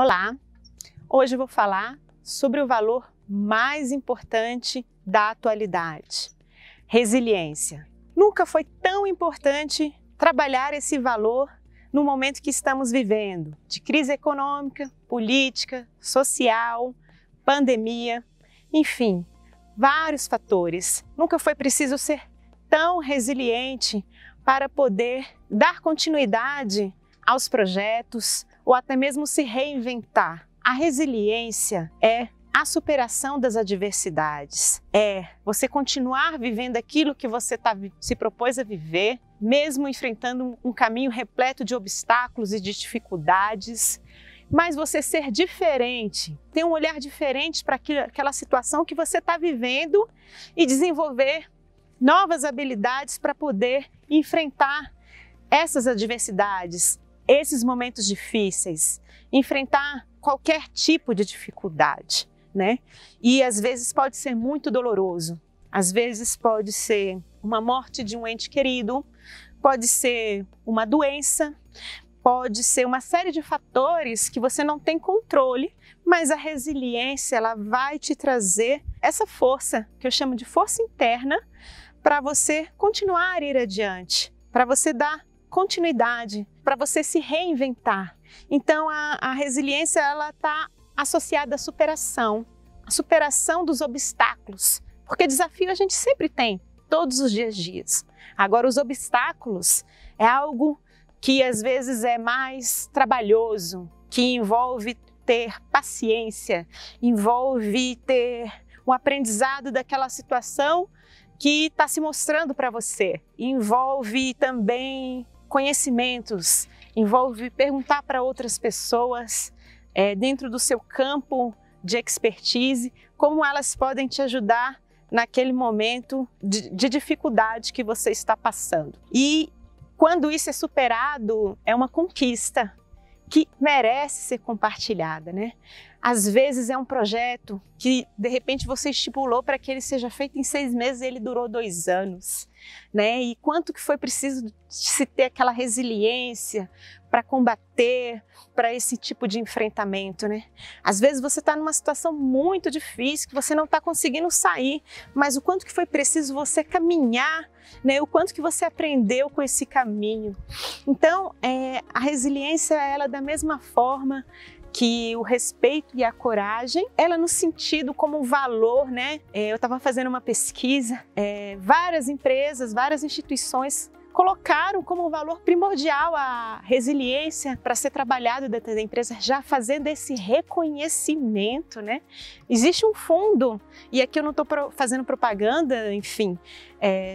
Olá! Hoje eu vou falar sobre o valor mais importante da atualidade: resiliência. Nunca foi tão importante trabalhar esse valor no momento que estamos vivendo, de crise econômica, política, social, pandemia, enfim, vários fatores. Nunca foi preciso ser tão resiliente para poder dar continuidade aos projetos ou até mesmo se reinventar. A resiliência é a superação das adversidades, é você continuar vivendo aquilo que você se propôs a viver, mesmo enfrentando um caminho repleto de obstáculos e de dificuldades, mas você ser diferente, ter um olhar diferente para aquela situação que você está vivendo e desenvolver novas habilidades para poder enfrentar essas adversidades, esses momentos difíceis, enfrentar qualquer tipo de dificuldade, né? E às vezes pode ser muito doloroso, às vezes pode ser uma morte de um ente querido, pode ser uma doença, pode ser uma série de fatores que você não tem controle, mas a resiliência ela vai te trazer essa força, que eu chamo de força interna, para você continuar a ir adiante, para você dar continuidade, para você se reinventar. Então a resiliência ela está associada à superação dos obstáculos, porque desafio a gente sempre tem, todos os dias. Agora os obstáculos é algo que às vezes é mais trabalhoso, que envolve ter paciência, envolve ter um aprendizado daquela situação que está se mostrando para você, envolve também conhecimentos, envolve perguntar para outras pessoas dentro do seu campo de expertise, como elas podem te ajudar naquele momento de dificuldade que você está passando. E quando isso é superado, é uma conquista que merece ser compartilhada, né? Às vezes é um projeto que de repente você estipulou para que ele seja feito em 6 meses e ele durou 2 anos, né? E quanto que foi preciso se ter aquela resiliência para combater, para esse tipo de enfrentamento, né? Às vezes você está numa situação muito difícil, que você não está conseguindo sair, mas o quanto que foi preciso você caminhar, né? O quanto que você aprendeu com esse caminho. Então, a resiliência, ela da mesma forma que o respeito e a coragem, ela no sentido como um valor, né? Eu estava fazendo uma pesquisa, várias empresas, várias instituições colocaram como valor primordial a resiliência para ser trabalhado dentro da empresa, já fazendo esse reconhecimento, né? Existe um fundo, e aqui eu não estou fazendo propaganda, enfim,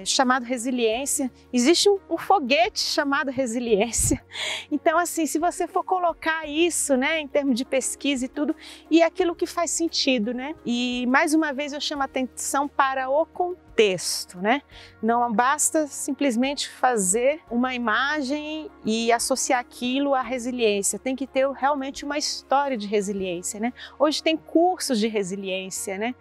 chamado resiliência, existe um foguete chamado resiliência. Então, assim, se você for colocar isso, né, em termos de pesquisa e tudo, e aquilo que faz sentido, né? E mais uma vez eu chamo a atenção para o contexto, né? Não basta simplesmente fazer uma imagem e associar aquilo à resiliência, tem que ter realmente uma história de resiliência, né? Hoje tem cursos de resiliência, né?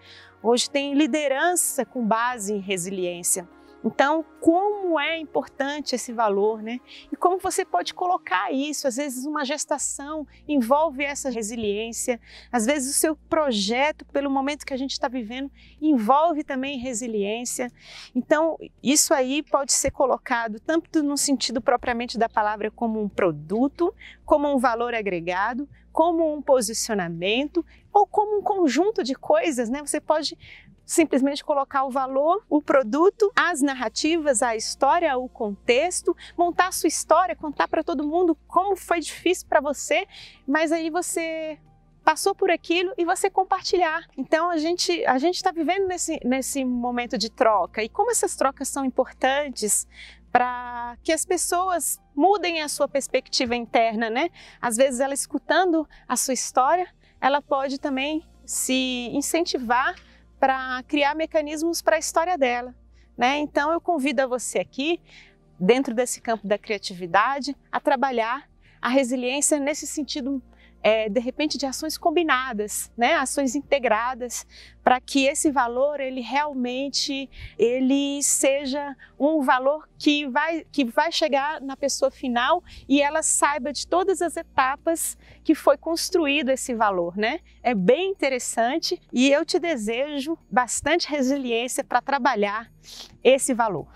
Hoje tem liderança com base em resiliência. Então, como é importante esse valor, né? E como você pode colocar isso? Às vezes uma gestação envolve essa resiliência, às vezes o seu projeto, pelo momento que a gente está vivendo, envolve também resiliência. Então, isso aí pode ser colocado tanto no sentido propriamente da palavra como um produto, como um valor agregado, como um posicionamento ou como um conjunto de coisas, né? Você pode simplesmente colocar o valor, o produto, as narrativas, a história, o contexto, montar a sua história, contar para todo mundo como foi difícil para você, mas aí você passou por aquilo e você compartilhar. Então a gente está vivendo nesse momento de troca, e como essas trocas são importantes para que as pessoas mudem a sua perspectiva interna, né? Às vezes ela escutando a sua história, ela pode também se incentivar para criar mecanismos para a história dela, né? Então eu convido a você aqui, dentro desse campo da criatividade, a trabalhar a resiliência nesse sentido de repente de ações combinadas, né? Ações integradas, para que esse valor ele realmente seja um valor que vai chegar na pessoa final e ela saiba de todas as etapas que foi construído esse valor, né? É bem interessante e eu te desejo bastante resiliência para trabalhar esse valor.